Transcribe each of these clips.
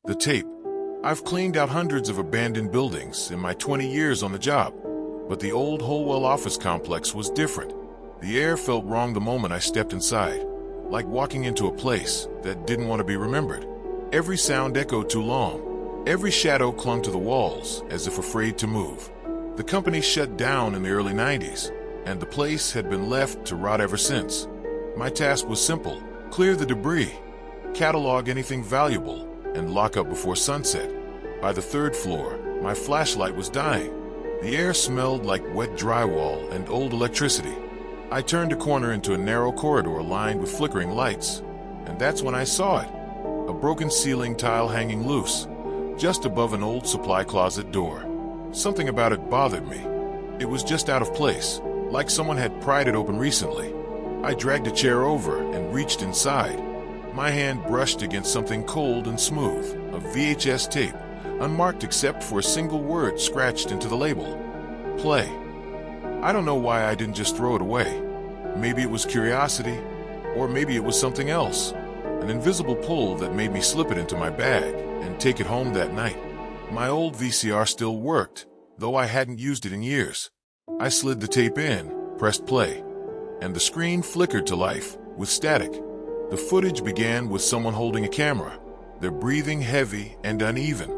The tape. I've cleaned out hundreds of abandoned buildings in my 20 years on the job, but the old Holwell office complex was different. The air felt wrong the moment I stepped inside, like walking into a place that didn't want to be remembered. Every sound echoed too long. Every shadow clung to the walls as if afraid to move. The company shut down in the early 90s, and the place had been left to rot ever since. My task was simple: clear the debris, catalog anything valuable, and lock up before sunset. By the third floor, my flashlight was dying. The air smelled like wet drywall and old electricity. I turned a corner into a narrow corridor lined with flickering lights, and that's when I saw it. A broken ceiling tile hanging loose, just above an old supply closet door. Something about it bothered me. It was just out of place, like someone had pried it open recently. I dragged a chair over and reached inside. My hand brushed against something cold and smooth, a VHS tape, unmarked except for a single word scratched into the label: play. I don't know why I didn't just throw it away. Maybe it was curiosity, or maybe it was something else. An invisible pull that made me slip it into my bag and take it home that night. My old VCR still worked, though I hadn't used it in years. I slid the tape in, pressed play, and the screen flickered to life with static. The footage began with someone holding a camera, their breathing heavy and uneven.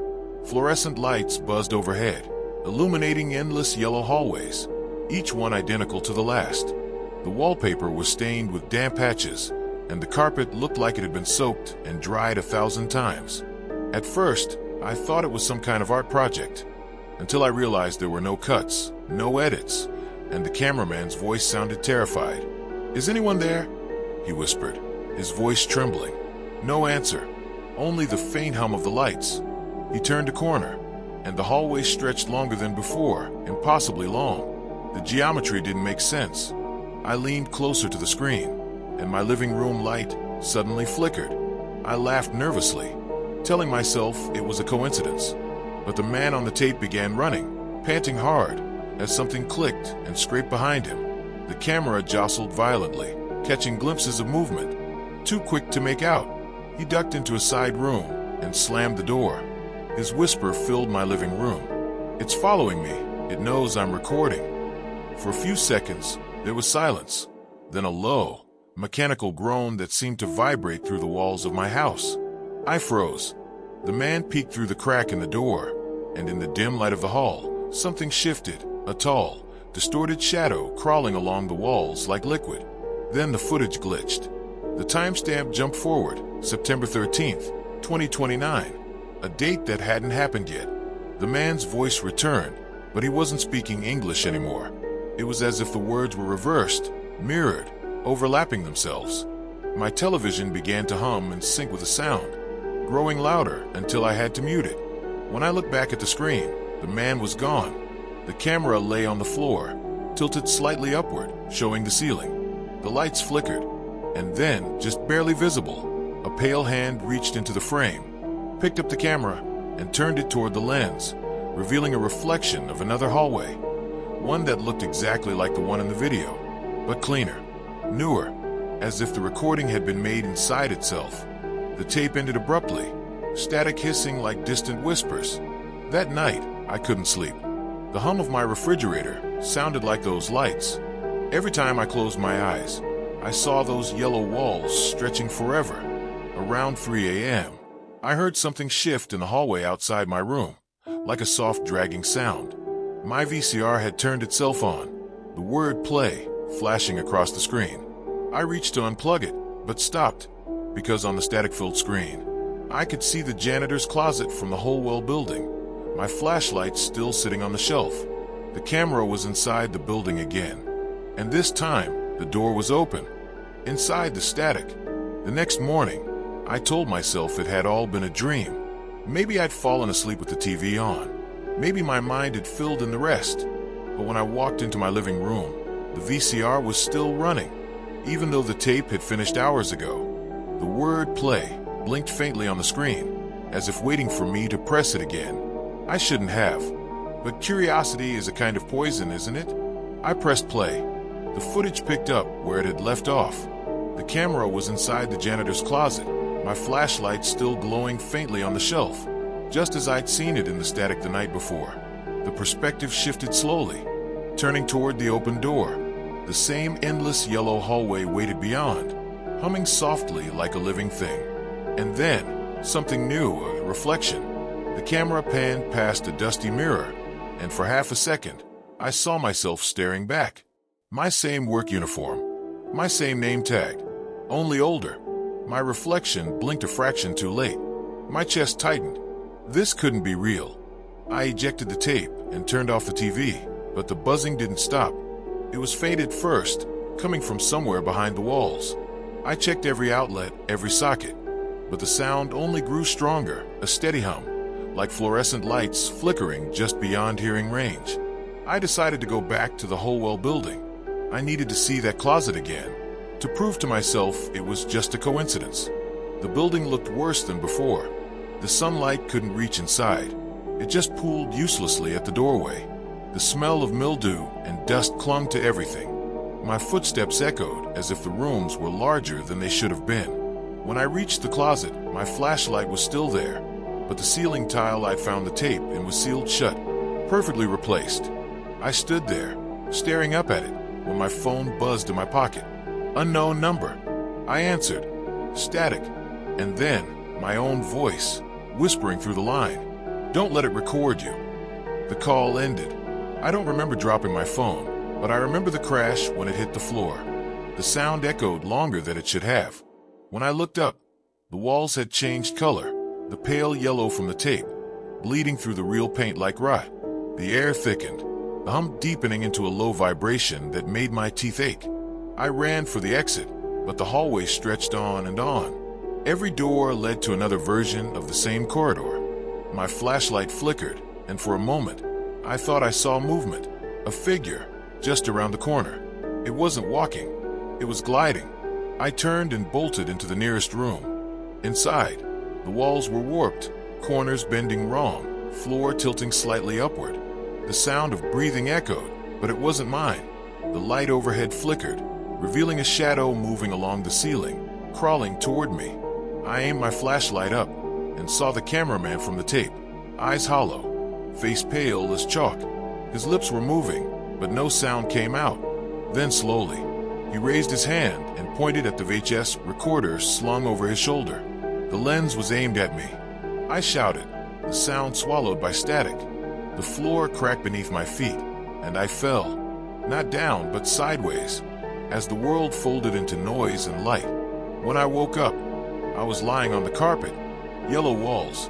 Fluorescent lights buzzed overhead, illuminating endless yellow hallways, each one identical to the last. The wallpaper was stained with damp patches, and the carpet looked like it had been soaked and dried 1,000 times. At first, I thought it was some kind of art project, until I realized there were no cuts, no edits, and the cameraman's voice sounded terrified. "Is anyone there?" he whispered, his voice trembling. No answer, only the faint hum of the lights. He turned a corner, and the hallway stretched longer than before, impossibly long. The geometry didn't make sense. I leaned closer to the screen, and my living room light suddenly flickered. I laughed nervously, telling myself it was a coincidence. But the man on the tape began running, panting hard, as something clicked and scraped behind him. The camera jostled violently, catching glimpses of movement, too quick to make out. He ducked into a side room and slammed the door. His whisper filled my living room. "It's following me. It knows I'm recording." For a few seconds, there was silence, then a low, mechanical groan that seemed to vibrate through the walls of my house. I froze. The man peeked through the crack in the door, and in the dim light of the hall, something shifted, a tall, distorted shadow crawling along the walls like liquid. Then the footage glitched. The timestamp jumped forward, September 13th, 2029, a date that hadn't happened yet. The man's voice returned, but he wasn't speaking English anymore. It was as if the words were reversed, mirrored, overlapping themselves. My television began to hum and sync with the sound, growing louder until I had to mute it. When I looked back at the screen, the man was gone. The camera lay on the floor, tilted slightly upward, showing the ceiling. The lights flickered, and then, just barely visible, a pale hand reached into the frame, picked up the camera, and turned it toward the lens, revealing a reflection of another hallway, one that looked exactly like the one in the video, but cleaner, newer, as if the recording had been made inside itself. The tape ended abruptly, static hissing like distant whispers. That night, I couldn't sleep. The hum of my refrigerator sounded like those lights. Every time I closed my eyes, I saw those yellow walls stretching forever. Around 3 a.m., I heard something shift in the hallway outside my room, like a soft dragging sound. My VCR had turned itself on, the word play flashing across the screen. I reached to unplug it, but stopped, because on the static-filled screen, I could see the janitor's closet from the Holwell building, my flashlight still sitting on the shelf. The camera was inside the building again, and this time, the door was open, inside the static. The next morning, I told myself it had all been a dream. Maybe I'd fallen asleep with the TV on. Maybe my mind had filled in the rest. But when I walked into my living room, the VCR was still running, even though the tape had finished hours ago. The word play blinked faintly on the screen, as if waiting for me to press it again. I shouldn't have, but curiosity is a kind of poison, isn't it? I pressed play. The footage picked up where it had left off. The camera was inside the janitor's closet, my flashlight still glowing faintly on the shelf, just as I'd seen it in the static the night before. The perspective shifted slowly, turning toward the open door. The same endless yellow hallway waited beyond, humming softly like a living thing. And then, something new, a reflection. The camera panned past a dusty mirror, and for half a second, I saw myself staring back. My same work uniform, my same name tag, only older. My reflection blinked a fraction too late. My chest tightened. This couldn't be real. I ejected the tape and turned off the TV, but the buzzing didn't stop. It was faint at first, coming from somewhere behind the walls. I checked every outlet, every socket, but the sound only grew stronger, a steady hum, like fluorescent lights flickering just beyond hearing range. I decided to go back to the Holwell building. I needed to see that closet again, to prove to myself it was just a coincidence. The building looked worse than before. The sunlight couldn't reach inside. It just pooled uselessly at the doorway. The smell of mildew and dust clung to everything. My footsteps echoed as if the rooms were larger than they should have been. When I reached the closet, my flashlight was still there, but the ceiling tile I'd found the tape and was sealed shut, perfectly replaced. I stood there, staring up at it, when my phone buzzed in my pocket. Unknown number. I answered. Static. And then, my own voice, whispering through the line. Don't let it record you. The call ended. I don't remember dropping my phone, but I remember the crash when it hit the floor. The sound echoed longer than it should have. When I looked up, the walls had changed color, the pale yellow from the tape, bleeding through the real paint like rot. The air thickened, the hum deepening into a low vibration that made my teeth ache. I ran for the exit, but the hallway stretched on and on. Every door led to another version of the same corridor. My flashlight flickered, and for a moment, I thought I saw movement, a figure, just around the corner. It wasn't walking, it was gliding. I turned and bolted into the nearest room. Inside, the walls were warped, corners bending wrong, floor tilting slightly upward. The sound of breathing echoed, but it wasn't mine. The light overhead flickered, revealing a shadow moving along the ceiling, crawling toward me. I aimed my flashlight up and saw the cameraman from the tape, eyes hollow, face pale as chalk. His lips were moving, but no sound came out. Then slowly, he raised his hand and pointed at the VHS recorder slung over his shoulder. The lens was aimed at me. I shouted, the sound swallowed by static. The floor cracked beneath my feet, and I fell, not down but sideways, as the world folded into noise and light. When I woke up, I was lying on the carpet, yellow walls,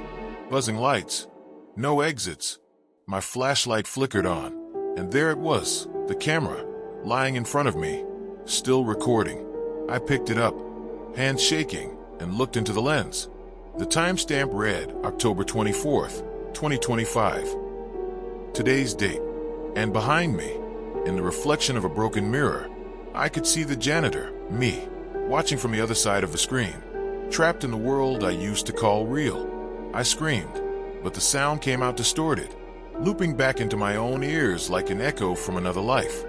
buzzing lights, no exits. My flashlight flickered on, and there it was, the camera, lying in front of me, still recording. I picked it up, hands shaking, and looked into the lens. The timestamp read October 24th, 2025. Today's date. And behind me, in the reflection of a broken mirror, I could see the janitor, me, watching from the other side of the screen, trapped in the world I used to call real. I screamed, but the sound came out distorted, looping back into my own ears like an echo from another life.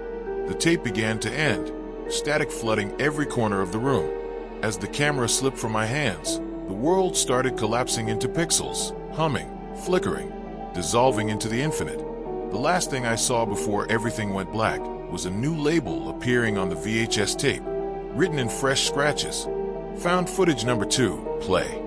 The tape began to end, static flooding every corner of the room. As the camera slipped from my hands, the world started collapsing into pixels, humming, flickering, dissolving into the infinite. The last thing I saw before everything went black was a new label appearing on the VHS tape, written in fresh scratches. Found footage number 2, play.